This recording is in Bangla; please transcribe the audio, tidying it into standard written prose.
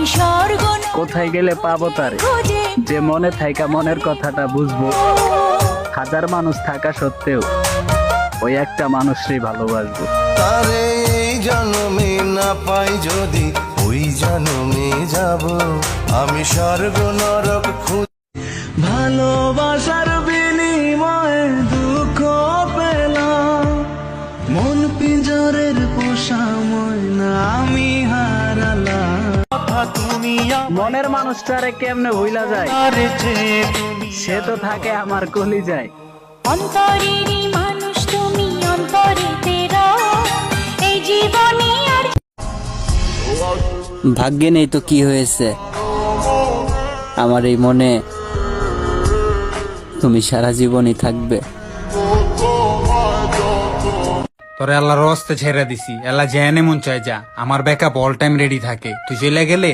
আমি স্বর্গ কোথায় গেলে পাবো তারে খোঁজে যে মনে থাইকা মনের কথাটা বুঝবো। হাজার মানুষ থাকা সত্ত্বেও ওই একটা মানুষই ভালোবাসবো। তারে এই জন্মে না পাই যদি ওই জন্মে যাব আমি স্বর্গ নরক খুঁজ ভালোবাসার বিনিময়ে দুঃখ পেলাম মন পিঞ্জরের পোষা ময়না আমি হারালাম তুমি মনের মানুষটারে কেমনে ভুলা যায়, আমার চেয়ে তুমি সে তো থাকে আমার কলিজায়। অন্তরেরই মানুষ তুমি অন্তরে তেরা এই জীবনে আর ভাগ্যে নেই তো কি হয়েছে, আমার এই মনে তুমি সারা জীবনই থাকবে। তোরে আল্লাহর রাস্তে ছেড়ে দিছি, আল্লাহ যেনে মন চায় যা, আমার ব্যাকআপ অল টাইম রেডি থাকে, তুই চলে গেলে